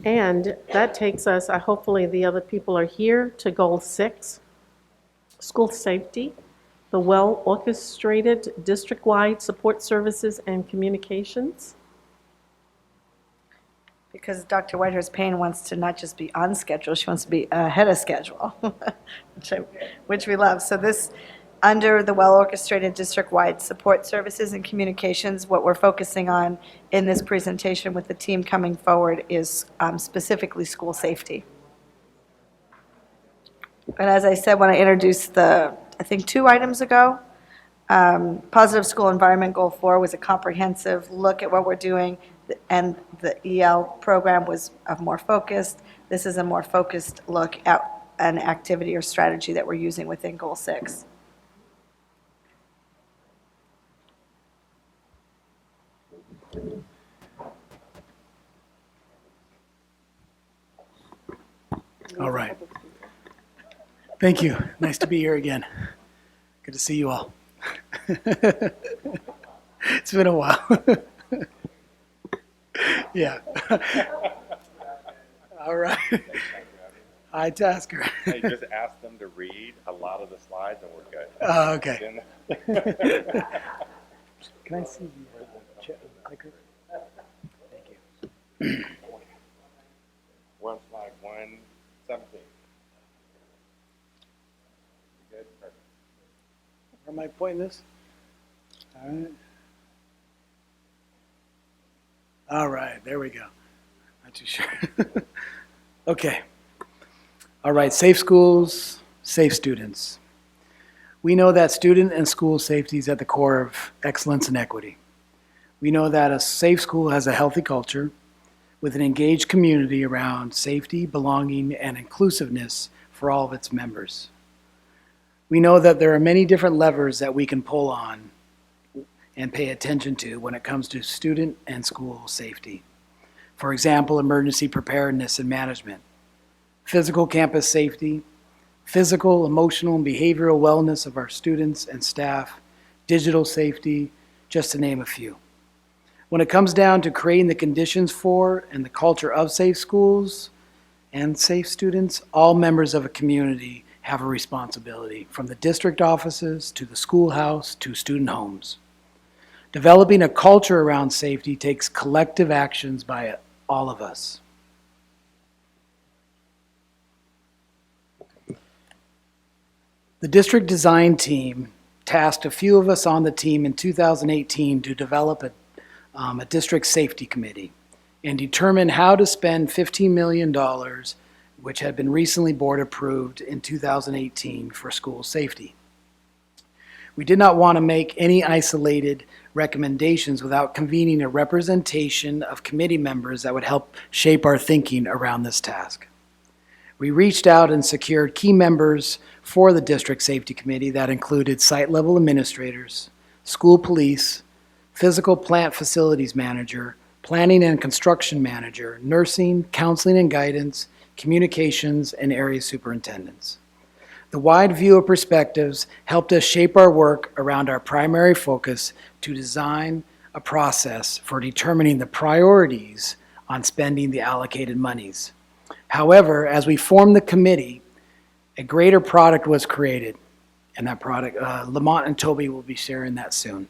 And that takes us, hopefully the other people are here, to Goal 6, School Safety, the well-orchestrated district-wide support services and communications. Because Dr. Whitehurst-Payne wants to not just be on schedule, she wants to be ahead of schedule, which we love. So this, under the well-orchestrated district-wide support services and communications, what we're focusing on in this presentation with the team coming forward is specifically school safety. And as I said when I introduced I think 2 items ago, Positive School Environment Goal 4 was a comprehensive look at what we're doing, and the EL program was more focused. This is a more focused look at an activity or strategy that we're using within Goal 6. All right. Thank you. Nice to be here again. Good to see you all. It's been a while. Yeah. All right. Hi, Tasker. I just asked them to read a lot of the slides and we're good. Oh, okay. Can I see the clicker? Thank you. We're on slide 117. Good, perfect. Where am I pointing this? All right. All right, there we go. Not too sure. Okay. All right, safe schools, safe students. We know that student and school safety is at the core of excellence and equity. We know that a safe school has a healthy culture with an engaged community around safety, belonging, and inclusiveness for all of its members. We know that there are many different levers that we can pull on and pay attention to when it comes to student and school safety. For example, emergency preparedness and management, physical campus safety, physical, emotional, and behavioral wellness of our students and staff, digital safety, just to name a few. When it comes down to creating the conditions for and the culture of safe schools and safe students, all members of a community have a responsibility, from the district offices to the schoolhouse to student homes. Developing a culture around safety takes collective actions by all of us. The district design team tasked a few of us on the team in 2018 to develop a district safety committee and determine how to spend $15 million, which had been recently board approved in 2018 for school safety. We did not want to make any isolated recommendations without convening a representation of committee members that would help shape our thinking around this task. We reached out and secured key members for the district safety committee that included site-level administrators, school police, physical plant facilities manager, planning and construction manager, nursing, counseling and guidance, communications, and area superintendents. The wide view of perspectives helped us shape our work around our primary focus to design a process for determining the priorities on spending the allocated monies. However, as we formed the committee, a greater product was created, and that product, Lamont and Toby will be sharing that soon.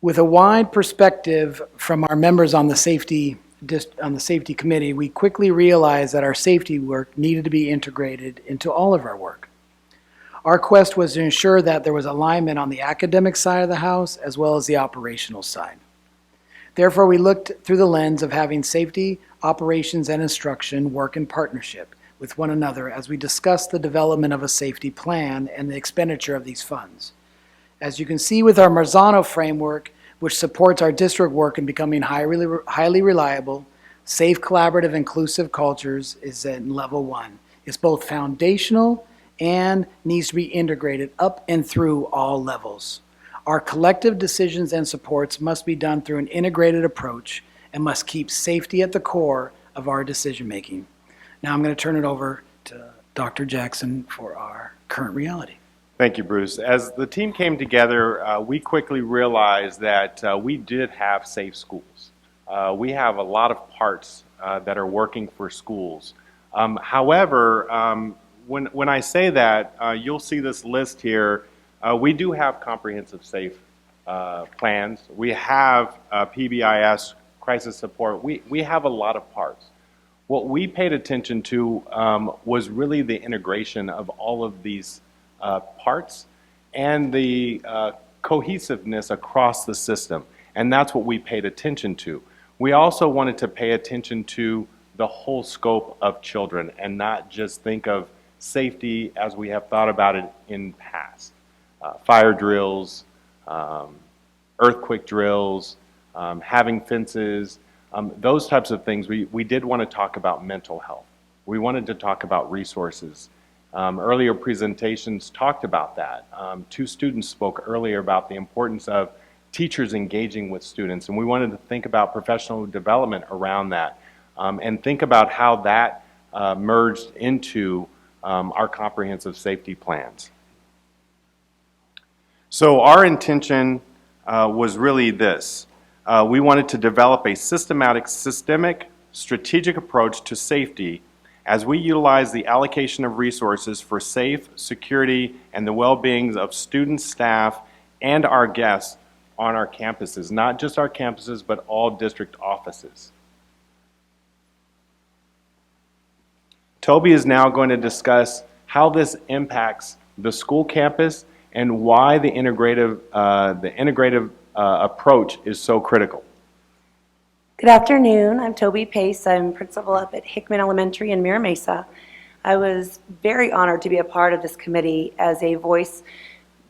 With a wide perspective from our members on the safety committee, we quickly realized that our safety work needed to be integrated into all of our work. Our quest was to ensure that there was alignment on the academic side of the house as well as the operational side. Therefore, we looked through the lens of having safety, operations, and instruction work in partnership with one another as we discussed the development of a safety plan and the expenditure of these funds. As you can see with our Marzano framework, which supports our district work in becoming highly reliable, safe, collaborative, inclusive cultures, is in level 1. It's both foundational and needs to be integrated up and through all levels. Our collective decisions and supports must be done through an integrated approach and must keep safety at the core of our decision making. Now I'm going to turn it over to Dr. Jackson for our current reality. Thank you, Bruce. As the team came together, we quickly realized that we did have safe schools. We have a lot of parts that are working for schools. However, when I say that, you'll see this list here. We do have comprehensive safe plans. We have PBIS, crisis support. We have a lot of parts. What we paid attention to was really the integration of all of these parts and the cohesiveness across the system. And that's what we paid attention to. We also wanted to pay attention to the whole scope of children and not just think of safety as we have thought about it in past. Fire drills, earthquake drills, having fences, those types of things. We did want to talk about mental health. We wanted to talk about resources. Earlier presentations talked about that. Two students spoke earlier about the importance of teachers engaging with students, and we wanted to think about professional development around that and think about how that merged into our comprehensive safety plans. So our intention was really this. We wanted to develop a systemic, strategic approach to safety as we utilize the allocation of resources for safe, security, and the well-being of students, staff, and our guests on our campuses, not just our campuses, but all district offices. Toby is now going to discuss how this impacts the school campus and why the integrative approach is so critical. Good afternoon. I'm Toby Pace. I'm principal up at Hickman Elementary in Mira Mesa. I was very honored to be a part of this committee as a voice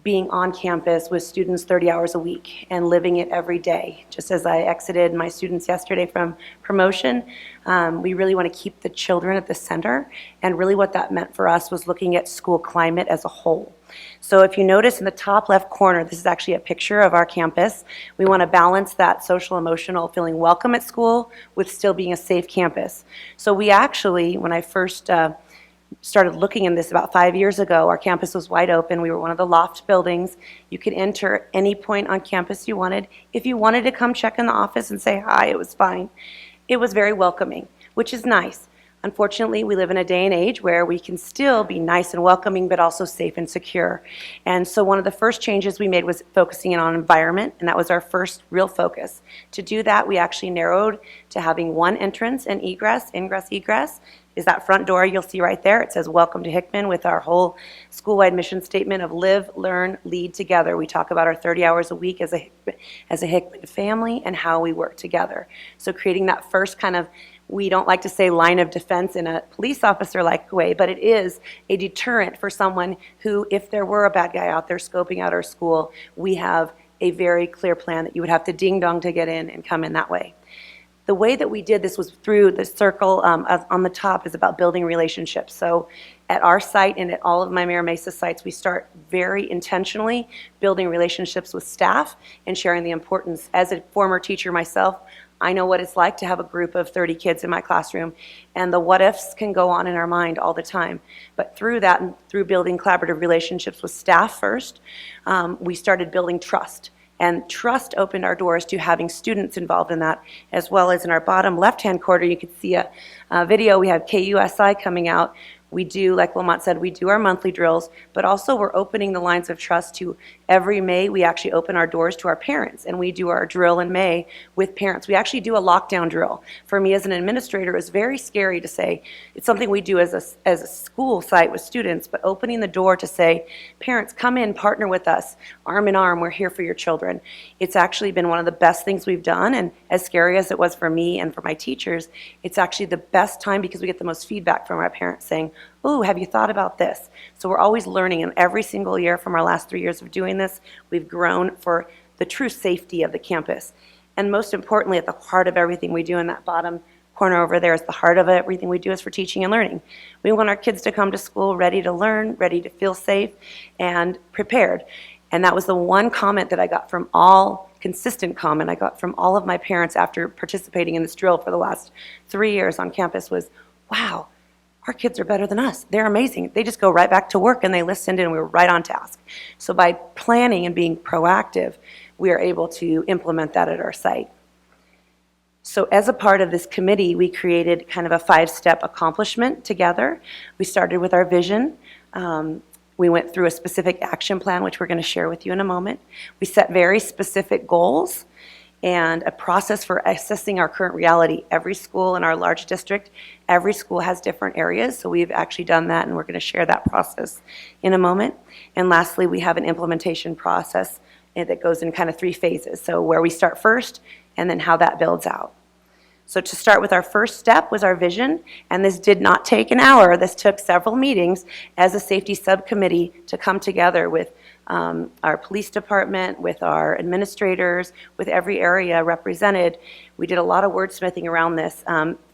being on campus with students 30 hours a week and living it every day. Just as I exited my students yesterday from promotion, we really want to keep the children at the center, and really what that meant for us was looking at school climate as a whole. So if you notice in the top left corner, this is actually a picture of our campus. We want to balance that social emotional feeling welcome at school with still being a safe campus. So we actually, when I first started looking in this about 5 years ago, our campus was wide open. We were one of the loft buildings. You could enter any point on campus you wanted. If you wanted to come check in the office and say hi, it was fine. It was very welcoming, which is nice. Unfortunately, we live in a day and age where we can still be nice and welcoming, but also safe and secure. And so one of the first changes we made was focusing in on environment, and that was our first real focus. To do that, we actually narrowed to having one entrance and egress, ingress, egress, is that front door you'll see right there. It says, "Welcome to Hickman," with our whole school-wide mission statement of live, learn, lead together. We talk about our 30 hours a week as a Hickman family and how we work together. So creating that first kind of, we don't like to say line of defense in a police officer-like way, but it is a deterrent for someone who, if there were a bad guy out there scoping out our school, we have a very clear plan that you would have to ding-dong to get in and come in that way. The way that we did this was through the circle on the top is about building relationships. So at our site and at all of my Mira Mesa sites, we start very intentionally building relationships with staff and sharing the importance. As a former teacher myself, I know what it's like to have a group of 30 kids in my classroom, and the what ifs can go on in our mind all the time. But through that and through building collaborative relationships with staff first, we started building trust. And trust opened our doors to having students involved in that, as well as in our bottom left-hand corner, you can see a video. We have KUSI coming out. We do, like Lamont said, we do our monthly drills, but also we're opening the lines of trust to every May. We actually open our doors to our parents, and we do our drill in May with parents. We actually do a lockdown drill. For me as an administrator, it was very scary to say, it's something we do as a school site with students, but opening the door to say, parents, come in, partner with us, arm in arm, we're here for your children. It's actually been one of the best things we've done, and as scary as it was for me and for my teachers, it's actually the best time because we get the most feedback from our parents saying, "Ooh, have you thought about this?" So we're always learning, and every single year from our last 3 years of doing this, we've grown for the true safety of the campus. And most importantly, at the heart of everything we do in that bottom corner over there is the heart of everything we do is for teaching and learning. We want our kids to come to school ready to learn, ready to feel safe, and prepared. And that was the one comment that I got from consistent comment I got from all of my parents after participating in this drill for the last 3 years on campus was, wow, our kids are better than us. They're amazing. They just go right back to work and they listened and we were right on task. So by planning and being proactive, we are able to implement that at our site. So as a part of this committee, we created kind of a 5-step accomplishment together. We started with our vision. We went through a specific action plan, which we're going to share with you in a moment. We set very specific goals and a process for assessing our current reality. Every school in our large district, every school has different areas, so we've actually done that, and we're going to share that process in a moment. And lastly, we have an implementation process that goes in kind of 3 phases. So where we start first, and then how that builds out. So to start with, our first step was our vision, and this did not take an hour. This took several meetings as a safety subcommittee to come together with our police department, with our administrators, with every area represented. We did a lot of wordsmithing around this.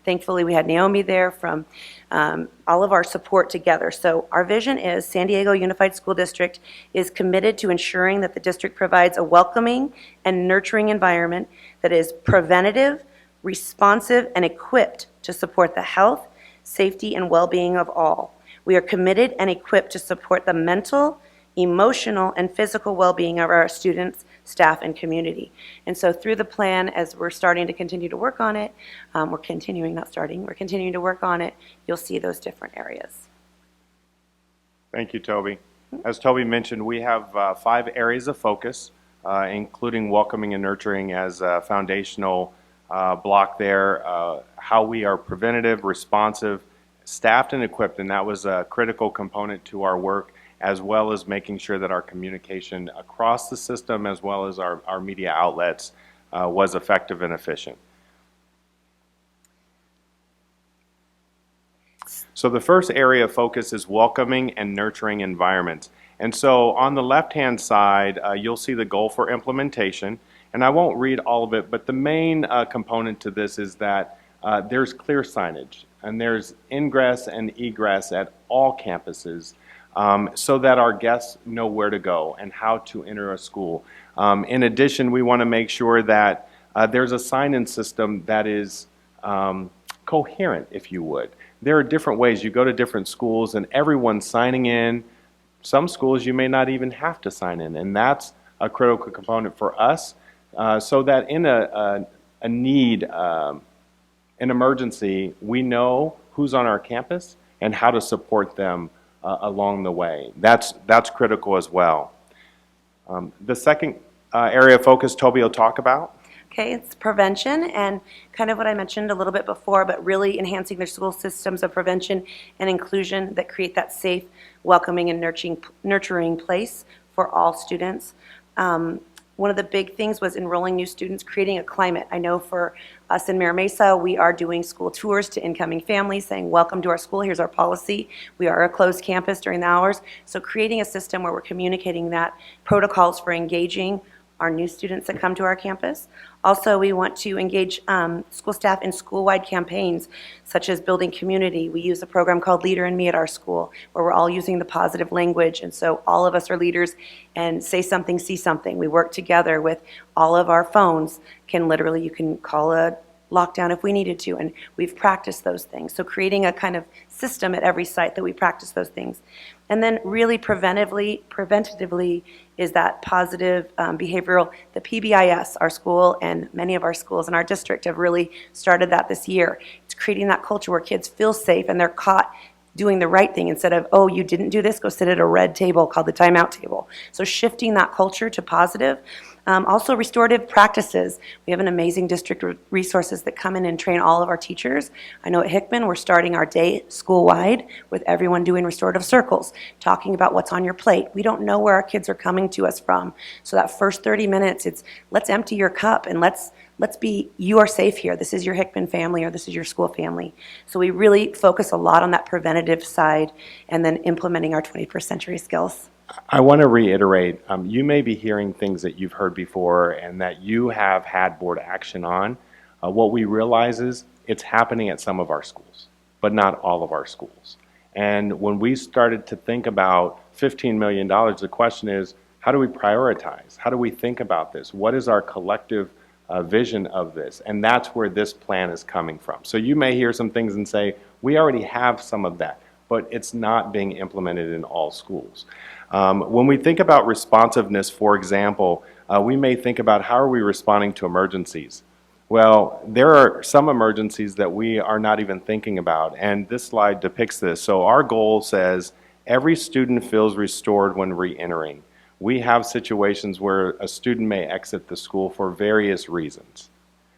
Thankfully, we had Naomi there from all of our support together. So our vision is San Diego Unified School District is committed to ensuring that the district provides a welcoming and nurturing environment that is preventative, responsive, and equipped to support the health, safety, and well-being of all. We are committed and equipped to support the mental, emotional, and physical well-being of our students, staff, and community. And so through the plan, as we're starting to continue to work on it, we're continuing to work on it, you'll see those different areas. Thank you, Toby. As Toby mentioned, we have 5 areas of focus, including welcoming and nurturing as a foundational block there, how we are preventative, responsive, staffed, and equipped, and that was a critical component to our work, as well as making sure that our communication across the system, as well as our media outlets, was effective and efficient. So the first area of focus is welcoming and nurturing environments. And so on the left-hand side, you'll see the goal for implementation. And I won't read all of it, but the main component to this is that there's clear signage, and there's ingress and egress at all campuses so that our guests know where to go and how to enter a school. In addition, we want to make sure that there's a sign-in system that is coherent, if you would. There are different ways. You go to different schools, and everyone's signing in. Some schools you may not even have to sign in, and that's a critical component for us. So that in a need, an emergency, we know who's on our campus and how to support them along the way. That's critical as well. The second area of focus Toby will talk about. Okay, it's prevention and kind of what I mentioned a little bit before, but really enhancing their school systems of prevention and inclusion that create that safe, welcoming, and nurturing place for all students. One of the big things was enrolling new students, creating a climate. I know for us in Mira Mesa, we are doing school tours to incoming families saying, welcome to our school, here's our policy. We are a closed campus during the hours. So creating a system where we're communicating that, protocols for engaging our new students that come to our campus. Also, we want to engage school staff in school-wide campaigns, such as building community. We use a program called Leader in Me at our school, where we're all using the positive language, and so all of us are leaders, and say something, see something. We work together with all of our phones. You can call a lockdown if we needed to, and we've practiced those things. So creating a kind of system at every site that we practice those things. And then really preventatively is that positive behavioral, the PBIS, our school and many of our schools in our district have really started that this year. It's creating that culture where kids feel safe and they're caught doing the right thing instead of, oh, you didn't do this, go sit at a red table called the timeout table. So shifting that culture to positive. Also restorative practices. We have an amazing district resources that come in and train all of our teachers. I know at Hickman we're starting our day school-wide with everyone doing restorative circles, talking about what's on your plate. We don't know where our kids are coming to us from. So that first 30 minutes, it's let's empty your cup and let's be, you are safe here. This is your Hickman family or this is your school family. So we really focus a lot on that preventative side and then implementing our 21st century skills. I want to reiterate, you may be hearing things that you've heard before and that you have had board action on. What we realize is it's happening at some of our schools, but not all of our schools. And when we started to think about $15 million, the question is, how do we prioritize? How do we think about this? What is our collective vision of this, and that's where this plan is coming from. So you may hear some things and say, we already have some of that, but it's not being implemented in all schools. When we think about responsiveness, for example, we may think about how are we responding to emergencies. Well, there are some emergencies that we are not even thinking about, and this slide depicts this. So our goal says every student feels restored when re-entering. We have situations where a student may exit the school for various reasons.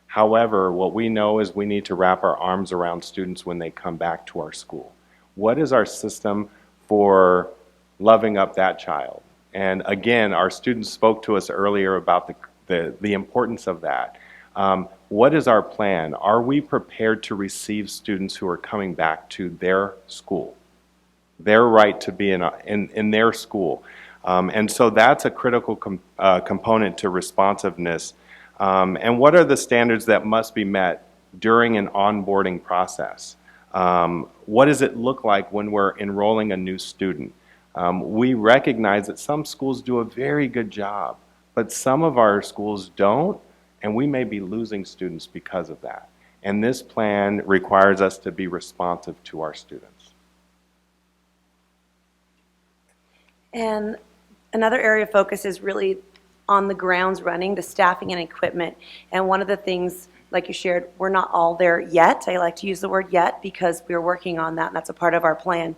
However, what we know is we need to wrap our arms around students when they come back to our school. What is our system for loving up that child? And again, our students spoke to us earlier about the importance of that. What is our plan? Are we prepared to receive students who are coming back to their school? Their right to be in their school. And so that's a critical component to responsiveness. And what are the standards that must be met during an onboarding process? What does it look like when we're enrolling a new student? We recognize that some schools do a very good job, but some of our schools don't, and we may be losing students because of that. And this plan requires us to be responsive to our students. And another area of focus is really on the grounds running, the staffing and equipment. And one of the things, like you shared, we're not all there yet. I like to use the word yet because we're working on that, and that's a part of our plan.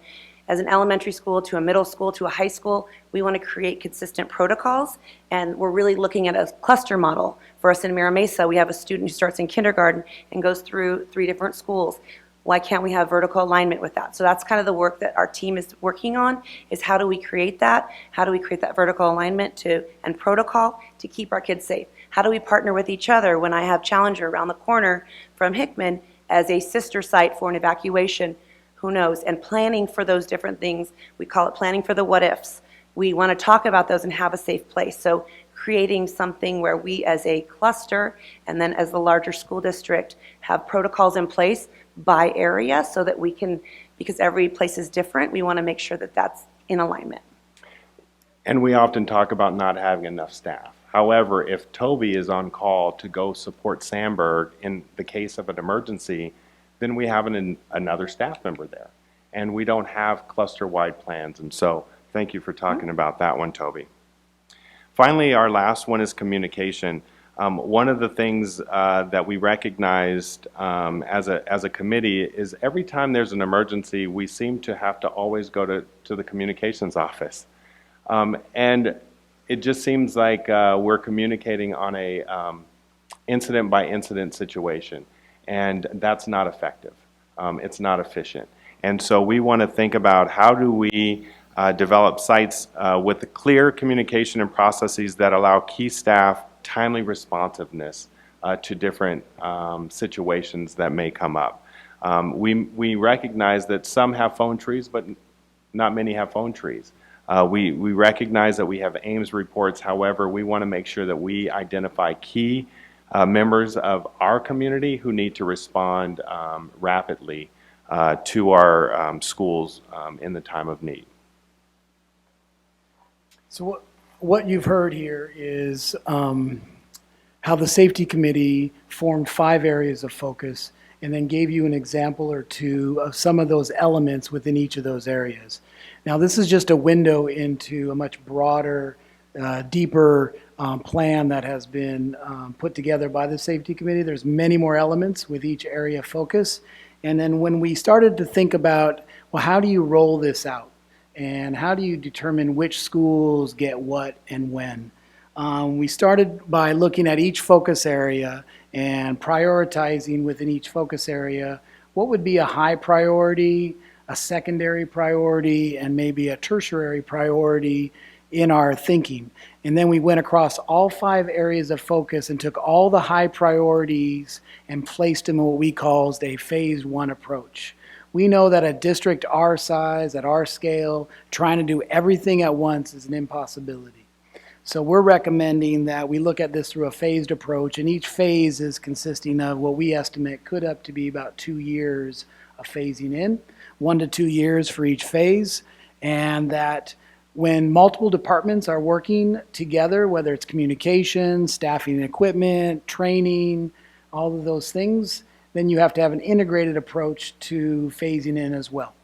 As an elementary school to a middle school to a high school, we want to create consistent protocols, and we're really looking at a cluster model. For us in Mira Mesa, we have a student who starts in kindergarten and goes through 3 different schools. Why can't we have vertical alignment with that? So that's kind of the work that our team is working on, is how do we create that? How do we create that vertical alignment and protocol to keep our kids safe? How do we partner with each other when I have Challenger around the corner from Hickman as a sister site for an evacuation? Who knows? And planning for those different things, we call it planning for the what ifs. We want to talk about those and have a safe place. So creating something where we as a cluster and then as the larger school district have protocols in place by area so that we can, because every place is different, we want to make sure that that's in alignment. And we often talk about not having enough staff. However, if Toby is on call to go support Sandburg in the case of an emergency, then we have another staff member there. And we don't have cluster-wide plans. And so thank you for talking about that one, Toby. Finally, our last one is communication. One of the things that we recognized as a committee is every time there's an emergency, we seem to have to always go to the communications office. And it just seems like we're communicating on a incident-by-incident situation. And that's not effective. It's not efficient. And so we want to think about how do we develop sites with clear communication and processes that allow key staff timely responsiveness to different situations that may come up. We recognize that some have phone trees, but not many have phone trees. We recognize that we have Ames reports. However, we want to make sure that we identify key members of our community who need to respond rapidly to our schools in the time of need. So what you've heard here is how the safety committee formed 5 areas of focus and then gave you an example or two of some of those elements within each of those areas. Now this is just a window into a much broader, deeper plan that has been put together by the safety committee. There's many more elements with each area of focus. And then when we started to think about, well, how do you roll this out? And how do you determine which schools get what and when? We started by looking at each focus area and prioritizing within each focus area what would be a high priority, a secondary priority, and maybe a tertiary priority in our thinking. And then we went across all 5 areas of focus and took all the high priorities and placed them in what we called a phase 1 approach. We know that a district our size, at our scale, trying to do everything at once is an impossibility. So we're recommending that we look at this through a phased approach, and each phase is consisting of what we estimate could up to be about 2 years of phasing in, 1 to 2 years for each phase, and that When multiple departments are working together, whether it's communication, staffing and equipment, training, all of those things, then you have to have an integrated approach to phasing in as well.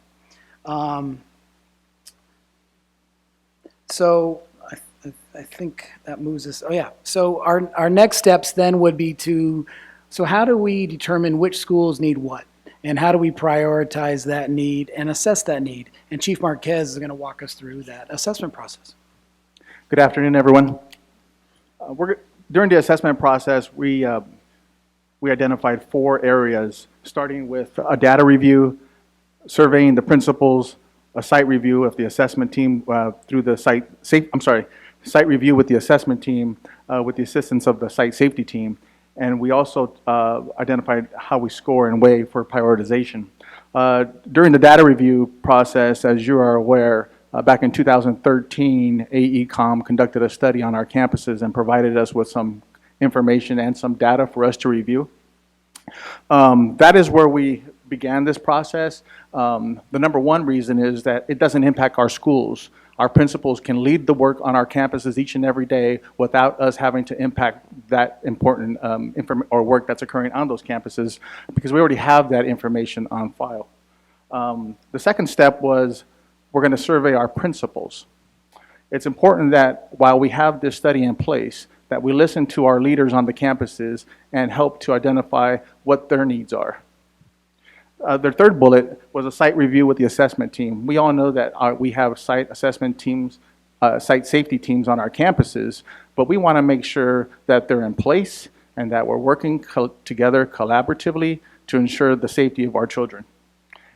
So I think that moves us, oh yeah. So our next steps then would be so how do we determine which schools need what? And how do we prioritize that need and assess that need? And Chief Marquez is going to walk us through that assessment process. Good afternoon, everyone. During the assessment process, we identified 4 areas, starting with a data review, surveying the principals, a site review of the assessment team through the site review with the assessment team with the assistance of the site safety team. And we also identified how we score and weigh for prioritization. During the data review process, as you are aware, back in 2013, AECOM conducted a study on our campuses and provided us with some information and some data for us to review. That is where we began this process. The number one reason is that it doesn't impact our schools. Our principals can lead the work on our campuses each and every day without us having to impact that important work that's occurring on those campuses, because we already have that information on file. The second step was we're going to survey our principals. It's important that while we have this study in place, that we listen to our leaders on the campuses and help to identify what their needs are. Their third bullet was a site review with the assessment team. We all know that we have site assessment teams, site safety teams on our campuses, but we want to make sure that they're in place and that we're working together collaboratively to ensure the safety of our children.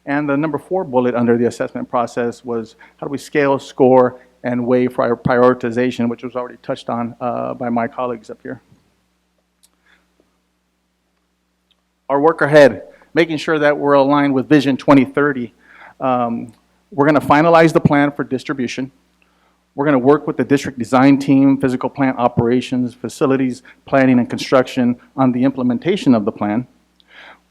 And the number 4 bullet under the assessment process was how do we scale, score, and weigh for our prioritization, which was already touched on by my colleagues up here. Our work ahead, making sure that we're aligned with Vision 2030. We're going to finalize the plan for distribution. We're going to work with the district design team, physical plant operations, facilities, planning, and construction on the implementation of the plan.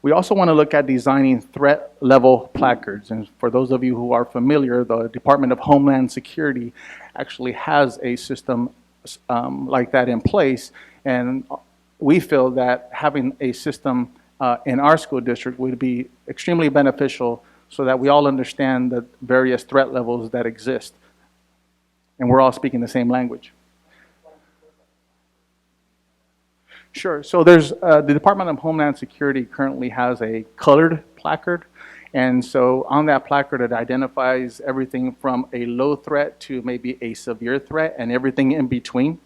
We also want to look at designing threat level placards. And for those of you who are familiar, the Department of Homeland Security actually has a system like that in place. And we feel that having a system in our school district would be extremely beneficial so that we all understand the various threat levels that exist. And we're all speaking the same language. Sure. So there's the Department of Homeland Security currently has a colored placard. And so on that placard, it identifies everything from a low threat to maybe a severe threat and everything in between.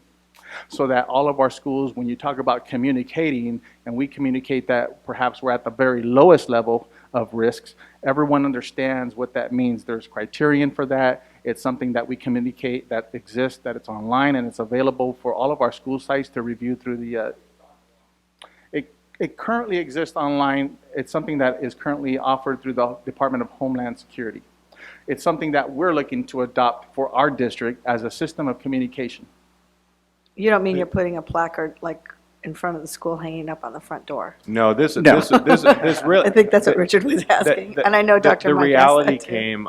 So that all of our schools, when you talk about communicating, and we communicate that perhaps we're at the very lowest level of risks, everyone understands what that means. There's criterion for that. It's something that we communicate that exists, that it's online, and it's available for all of our school sites to review through the It currently exists online. It's something that is currently offered through the Department of Homeland Security. It's something that we're looking to adopt for our district as a system of communication. You don't mean you're putting a placard like in front of the school hanging up on the front door? No, this No. really. I think that's what Richard was asking. And I know Dr. The Mike asked reality that too. came,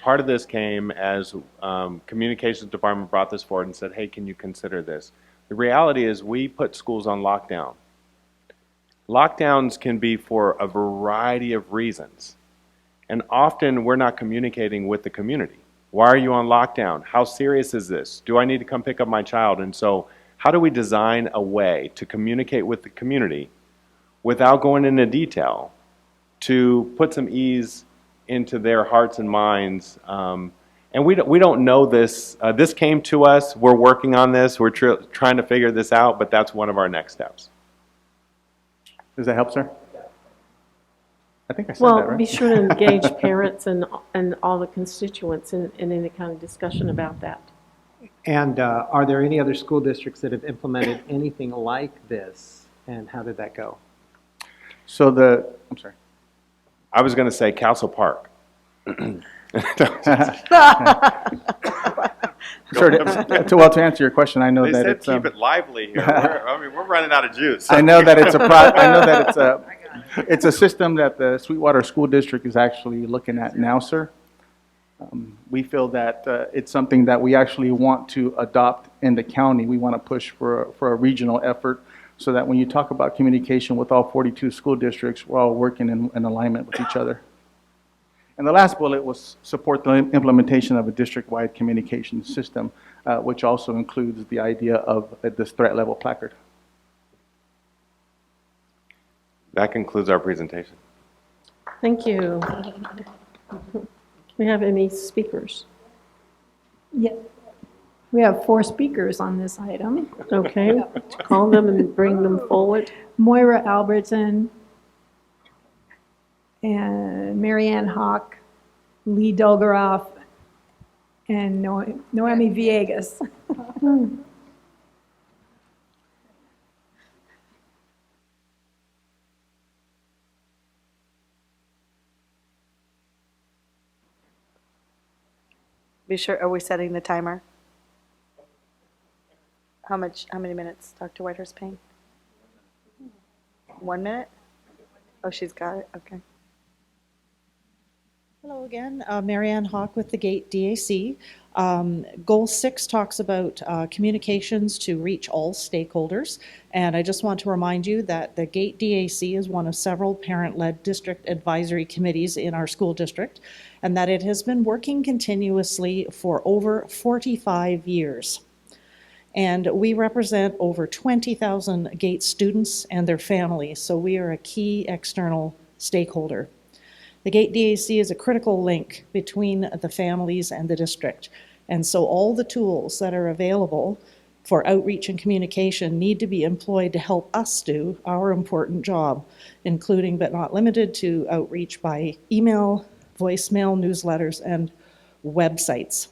part of this came as communications department brought this forward and said, hey, can you consider this? The reality is we put schools on lockdown. Lockdowns can be for a variety of reasons. And often we're not communicating with the community. Why are you on lockdown? How serious is this? Do I need to come pick up my child? And so how do we design a way to communicate with the community without going into detail to put some ease into their hearts and minds? And we don't know this. This came to us. We're working on this. We're trying to figure this out, but that's one of our next steps. Does that help, sir? I think I said that, Well, right? be sure to engage parents and all the constituents in any kind of discussion about that. And are there any other school districts that have implemented anything like this, and how did that go? So I'm sorry. I was going to say Castle Park. Sure. To answer your question, I know They that said it's keep it lively here. We're running out of juice. I know that it's a system that the Sweetwater School District is actually looking at now, sir. We feel that it's something that we actually want to adopt in the county. We want to push for a regional effort so that when you talk about communication with all 42 school districts, we're all working in alignment with each other. And the last bullet was support the implementation of a district-wide communication system, which also includes the idea of this threat level placard. That concludes our presentation. Thank you. Do we have any speakers? Yeah. We have 4 speakers on this item. Okay, call them and bring them forward. Moira Albertson and Marianne Hawk, Lee Dolgoroff, and Noemi Villegas. Be sure, are we setting the timer? How many minutes, Dr. Whitehurst-Payne? 1 minute? Oh, she's got it, okay. Hello again, Marianne Hawk with the GATE DAC. Goal 6 talks about communications to reach all stakeholders. And I just want to remind you that the GATE DAC is one of several parent-led district advisory committees in our school district, and that it has been working continuously for over 45 years. And we represent over 20,000 GATE students and their families, so we are a key external stakeholder. The GATE DAC is a critical link between the families and the district. And so all the tools that are available for outreach and communication need to be employed to help us do our important job, including but not limited to outreach by email, voicemail, newsletters, and websites.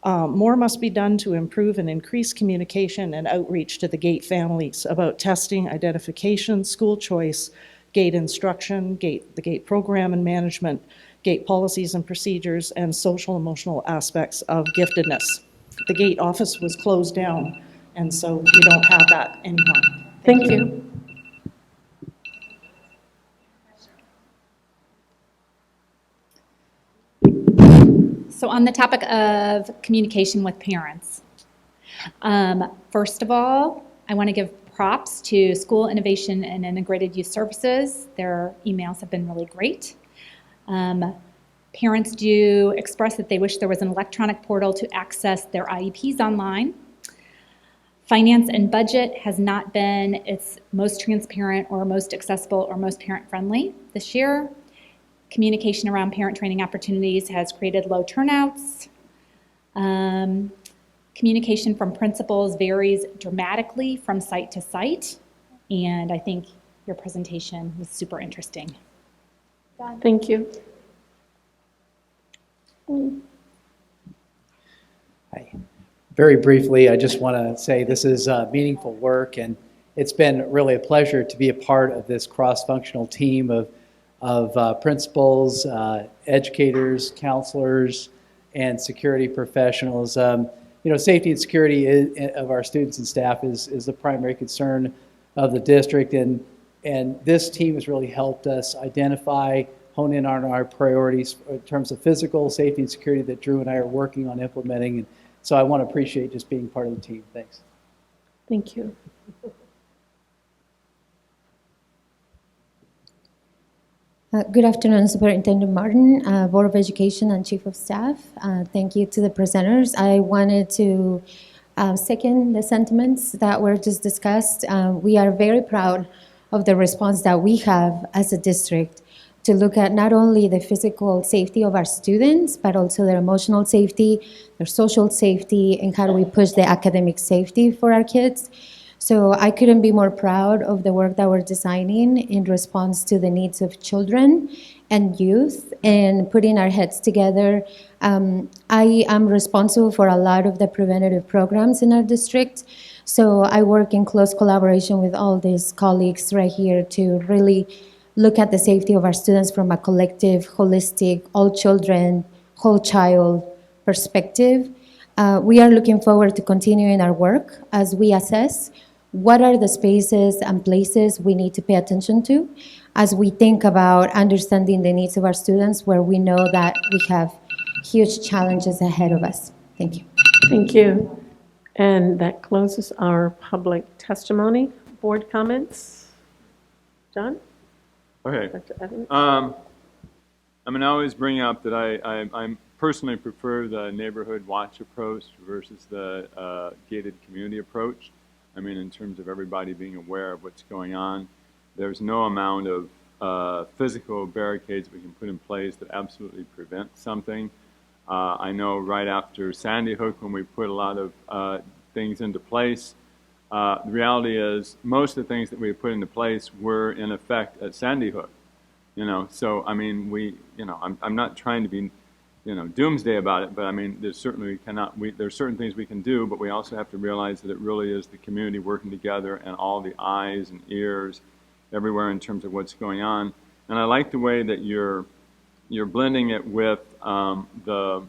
More must be done to improve and increase communication and outreach to the GATE families about testing, identification, school choice, GATE instruction, the GATE program and management, GATE policies and procedures, and social emotional aspects of giftedness. The GATE office was closed down, and so we don't have that anymore. Thank you. So on the topic of communication with parents, first of all, I want to give props to School Innovation and Integrated Youth Services. Their emails have been really great. Parents do express that they wish there was an electronic portal to access their IEPs online. Finance and budget has not been its most transparent or most accessible or most parent-friendly this year. Communication around parent training opportunities has created low turnouts. Communication from principals varies dramatically from site to site, and I think your presentation was super interesting. Thank you. Hi. Very briefly, I just want to say this is meaningful work, and it's been really a pleasure to be a part of this cross-functional team of principals, educators, counselors, and security professionals. You know, safety and security of our students and staff is the primary concern of the district, and this team has really helped us identify, hone in on our priorities in terms of physical safety and security that Drew and I are working on implementing. And so I want to appreciate just being part of the team. Thanks. Thank you. Good afternoon, Superintendent Martin, Board of Education and Chief of Staff. Thank you to the presenters. I wanted to second the sentiments that were just discussed. We are very proud of the response that we have as a district to look at not only the physical safety of our students, but also their emotional safety, their social safety, and how do we push the academic safety for our kids. So I couldn't be more proud of the work that we're designing in response to the needs of children and youth and putting our heads together. I am responsible for a lot of the preventative programs in our district. So I work in close collaboration with all these colleagues right here to really look at the safety of our students from a collective, holistic, all children, whole child perspective. We are looking forward to continuing our work as we assess what are the spaces and places we need to pay attention to as we think about understanding the needs of our students, where we know that we have huge challenges ahead of us. Thank you. Thank you. And that closes our public testimony. Board comments? John? Okay. Dr. Evans? I mean, I always bring up that I personally prefer the neighborhood watch approach versus the gated community approach. I mean, in terms of everybody being aware of what's going on. There's no amount of physical barricades we can put in place that absolutely prevent something. I know right after Sandy Hook, when we put a lot of things into place, the reality is most of the things that we put into place were in effect at Sandy Hook. You know, so I mean, I'm not trying to be, doomsday about it, but I mean, there's certain things we can do, but we also have to realize that it really is the community working together and all the eyes and ears everywhere in terms of what's going on. And I like the way that you're blending it with the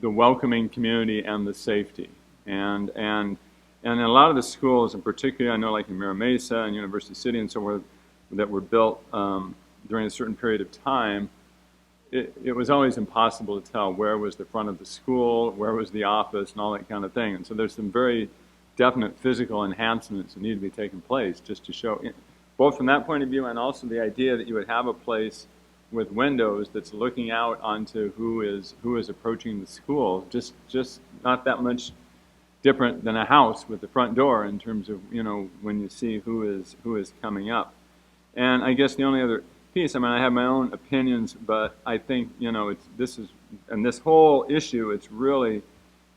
welcoming community and the safety. And in a lot of the schools, in particular, I know like in Mira Mesa and University City and so forth, that were built during a certain period of time, it was always impossible to tell where was the front of the school, where was the office, and all that kind of thing. And so there's some very definite physical enhancements that need to be taking place just to show, both from that point of view and also the idea that you would have a place with windows that's looking out onto who is approaching the school, just not that much different than a house with the front door in terms of, when you see who is coming up. And I guess the only other piece, I mean, I have my own opinions, but I think, this whole issue, it's really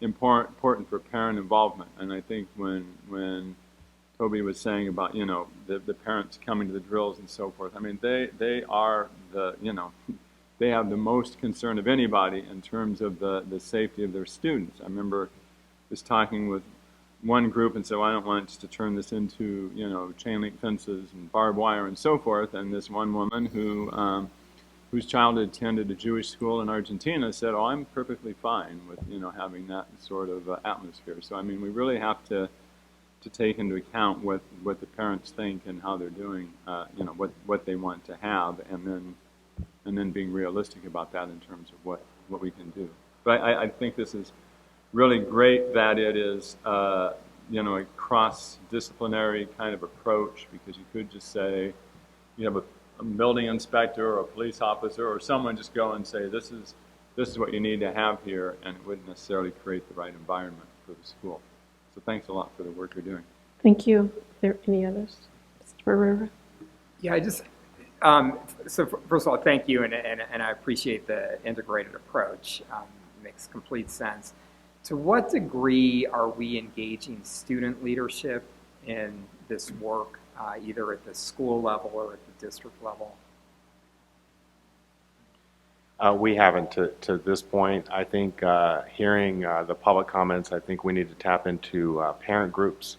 important for parent involvement. And I think when Toby was saying about, the parents coming to the drills and so forth, I mean, they are they have the most concern of anybody in terms of the safety of their students. I remember just talking with one group and said, well, I don't want us to turn this into, chain link fences and barbed wire and so forth. And this one woman whose child had attended a Jewish school in Argentina said, oh, I'm perfectly fine with, having that sort of atmosphere. So, I mean, we really have to take into account what the parents think and how they're doing, what they want to have, and then being realistic about that in terms of what we can do. But I think this is really great that it is, a cross-disciplinary kind of approach, because you could just say, you have a building inspector or a police officer or someone just go and say, this is what you need to have here, and it wouldn't necessarily create the right environment for the school. So thanks a lot for the work you're doing. Thank you. Are there any others? Mr. Barrera? Yeah, so first of all, thank you, and I appreciate the integrated approach. It makes complete sense. To what degree are we engaging student leadership in this work, either at the school level or at the district level? We haven't to this point. I think hearing the public comments, I think we need to tap into parent groups.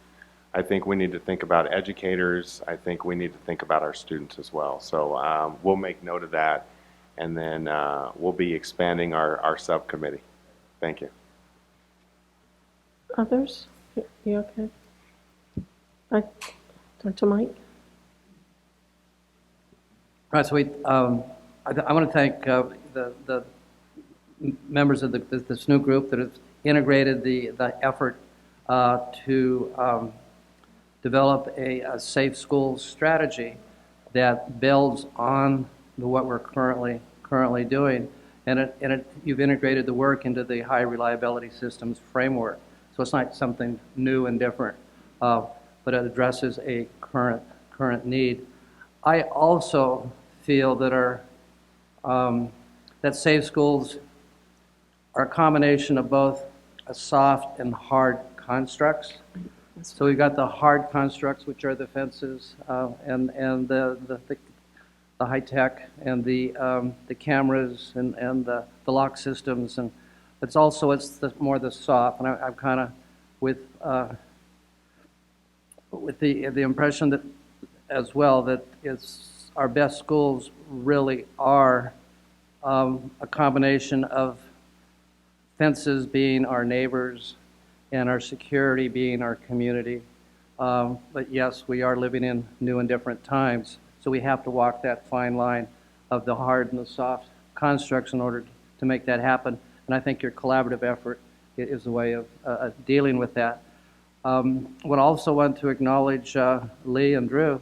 I think we need to think about educators. I think we need to think about our students as well. So we'll make note of that, and then we'll be expanding our subcommittee. Thank you. Others? You okay? Dr. Mike? Right, so I want to thank the members of this new group that have integrated the effort to develop a safe schools strategy that builds on what we're currently doing, and you've integrated the work into the high reliability systems framework. So it's not something new and different, but it addresses a current need. I also feel that that safe schools are a combination of both a soft and hard constructs. So we've got the hard constructs, which are the fences and the high tech and the cameras and the lock systems, and it's more the soft. And I'm kind of with the impression that as well that our best schools really are a combination of fences being our neighbors and our security being our community. But yes, we are living in new and different times, so we have to walk that fine line of the hard and the soft constructs in order to make that happen. and I think your collaborative effort is a way of dealing with that. Would also want to acknowledge Lee and Drew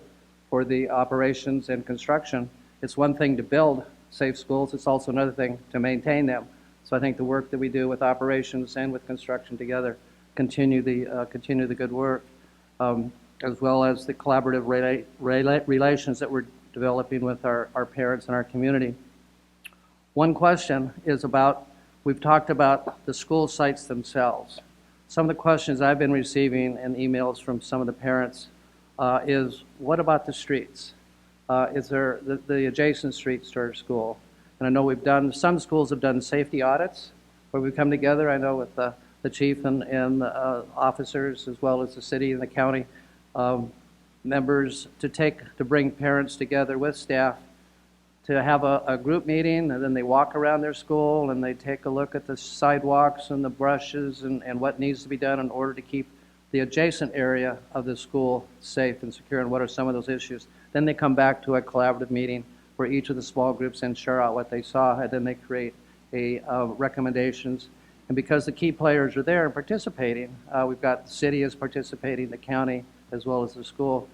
for the operations and construction. It's one thing to build safe schools, it's also another thing to maintain them. So I think the work that we do with operations and with construction together continue the good work, as well as the collaborative relations that we're developing with our parents and our community. One question is about, we've talked about the school sites themselves. Some of the questions I've been receiving and emails from some of the parents is, what about the streets? Is there the adjacent streets to our school? And I know some schools have done safety audits where we come together, I know with the chief and the officers, as well as the city and the county members, to bring parents together with staff to have a group meeting, and then they walk around their school and they take a look at the sidewalks and the brushes and what needs to be done in order to keep the adjacent area of the school safe and secure, and what are some of those issues. Then they come back to a collaborative meeting where each of the small groups then share out what they saw, and then they create recommendations. And because the key players are there and participating, we've got the city is participating, the county, as well as the school.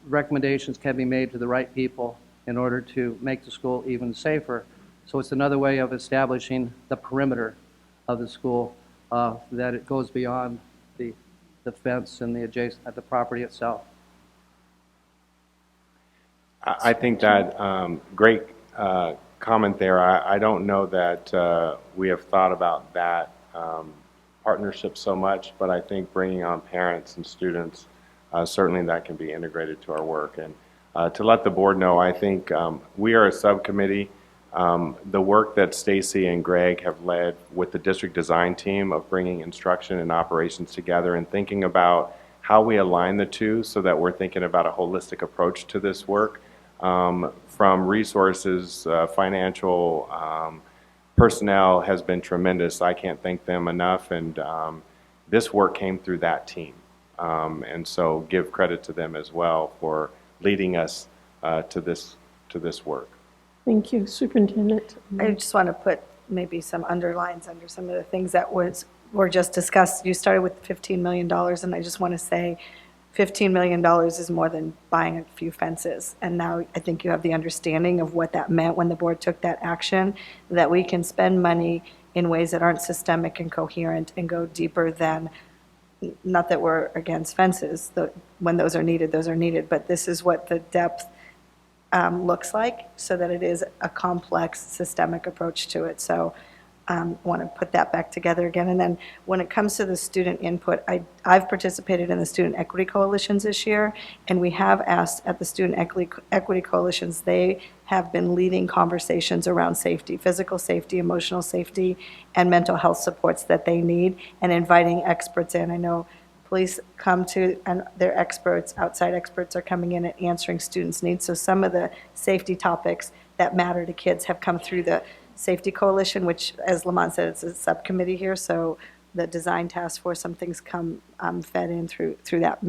Recommendations can be made to the right people in order to make the school even safer. So it's another way of establishing the perimeter of the school, that it goes beyond the fence and the property itself. I think that great comment there. I don't know that we have thought about that partnership so much, but I think bringing on parents and students, certainly that can be integrated to our work. And to let the board know, I think we are a subcommittee. The work that Stacy and Greg have led with the district design team of bringing instruction and operations together and thinking about how we align the two so that we're thinking about a holistic approach to this work, from resources, financial, personnel has been tremendous. I can't thank them enough, and this work came through that team. And so give credit to them as well for leading us to this work. Thank you, Superintendent. I just want to put maybe some underlines under some of the things that were just discussed. You started with $15 million, and I just want to say $15 million is more than buying a few fences. And now I think you have the understanding of what that meant when the board took that action, that we can spend money in ways that aren't systemic and coherent and go deeper than, not that we're against fences, when those are needed, but this is what the depth looks like, so that it is a complex systemic approach to it. So want to put that back together again. And then when it comes to the student input, I've participated in the Student Equity Coalitions this year, and we have asked at the Student Equity Coalitions, they have been leading conversations around safety, physical safety, emotional safety, and mental health supports that they need, and inviting experts in. I know police come to, and their experts, outside experts are coming in and answering students' needs. So some of the safety topics that matter to kids have come through the Safety Coalition, which, as Lamont said, it's a subcommittee here, so the design task force, some things come fed in through that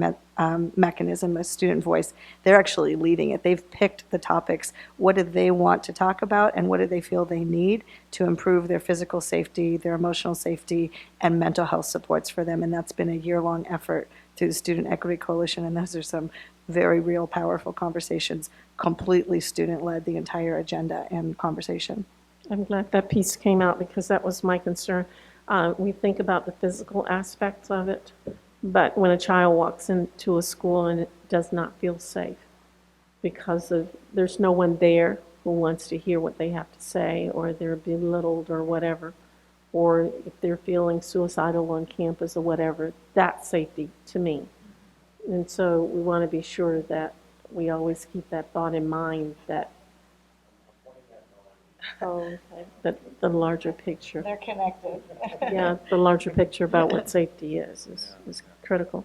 mechanism of student voice. They're actually leading it. They've picked the topics. What do they want to talk about, and what do they feel they need to improve their physical safety, their emotional safety, and mental health supports for them? And that's been a year-long effort through the Student Equity Coalition, and those are some very real, powerful conversations, completely student-led, the entire agenda and conversation. I'm glad that piece came out, because that was my concern. We think about the physical aspects of it, but when a child walks into a school and it does not feel safe because there's no one there who wants to hear what they have to say, or they're belittled or whatever, or if they're feeling suicidal on campus or whatever, that's safety to me. And so we want to be sure that we always keep that thought in mind, that the larger picture. They're connected. Yeah, the larger picture about what safety is critical.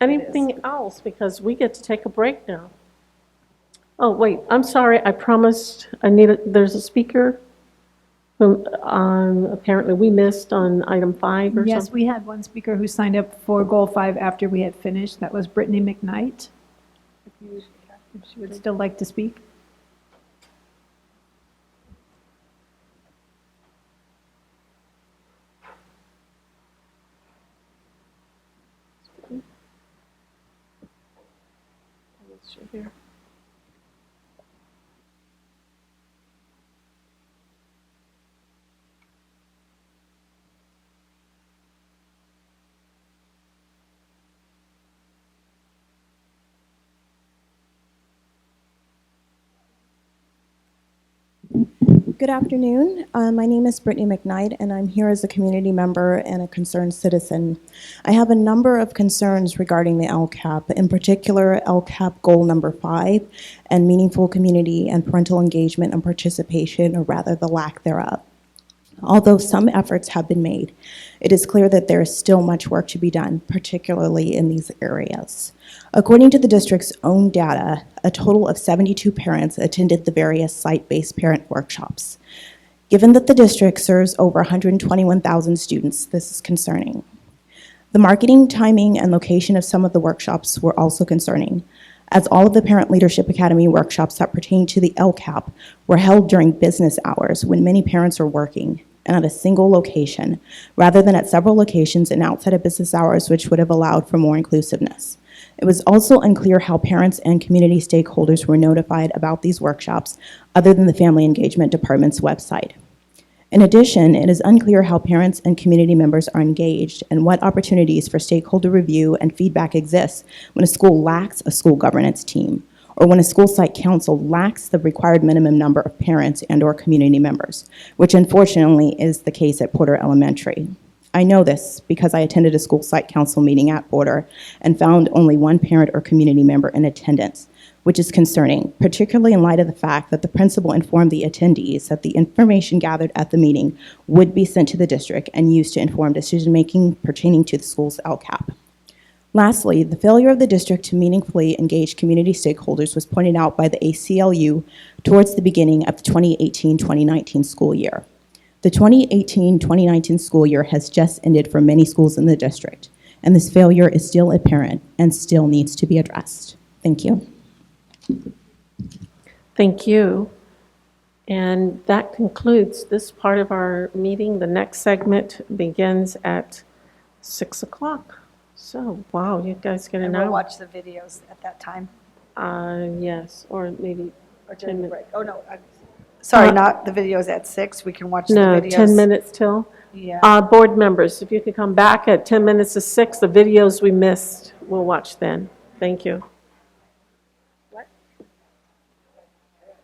Anything else? Because we get to take a break now. Oh, wait, I'm sorry. I promised there's a speaker who apparently we missed on item 5 or something. Yes, we had one speaker who signed up for Goal 5 after we had finished. That was Brittany McKnight. If she would still like to speak. Good afternoon. My name is Brittany McKnight, and I'm here as a community member and a concerned citizen. I have a number of concerns regarding the LCAP, in particular LCAP goal number 5, and meaningful community and parental engagement and participation, or rather the lack thereof. Although some efforts have been made, it is clear that there is still much work to be done, particularly in these areas. According to the district's own data, a total of 72 parents attended the various site-based parent workshops. Given that the district serves over 121,000 students, this is concerning. The marketing, timing, and location of some of the workshops were also concerning, as all of the Parent Leadership Academy workshops that pertain to the LCAP were held during business hours when many parents are working and at a single location, rather than at several locations and outside of business hours, which would have allowed for more inclusiveness. It was also unclear how parents and community stakeholders were notified about these workshops other than the Family Engagement Department's website. In addition, it is unclear how parents and community members are engaged and what opportunities for stakeholder review and feedback exist when a school lacks a school governance team, or when a school site council lacks the required minimum number of parents and/or community members, which unfortunately is the case at Porter Elementary. I know this because I attended a school site council meeting at Porter and found only one parent or community member in attendance, which is concerning, particularly in light of the fact that the principal informed the attendees that the information gathered at the meeting would be sent to the district and used to inform decision-making pertaining to the school's LCAP. Lastly, the failure of the district to meaningfully engage community stakeholders was pointed out by the ACLU towards the beginning of the 2018-2019 school year. The 2018-2019 school year has just ended for many schools in the district, and this failure is still apparent and still needs to be addressed. Thank you. Thank you. And that concludes this part of our meeting. The next segment begins at 6 o'clock. So, wow, you guys get an And hour. we'll watch the videos at that time. Yes, or maybe Or 10 during the minutes. break. Oh, no. Sorry, not the videos at 6. We can watch the No, videos. 10 minutes till. Yeah. Board members, if you could come back at 10 minutes to 6, the videos we missed, we'll watch then. Thank you.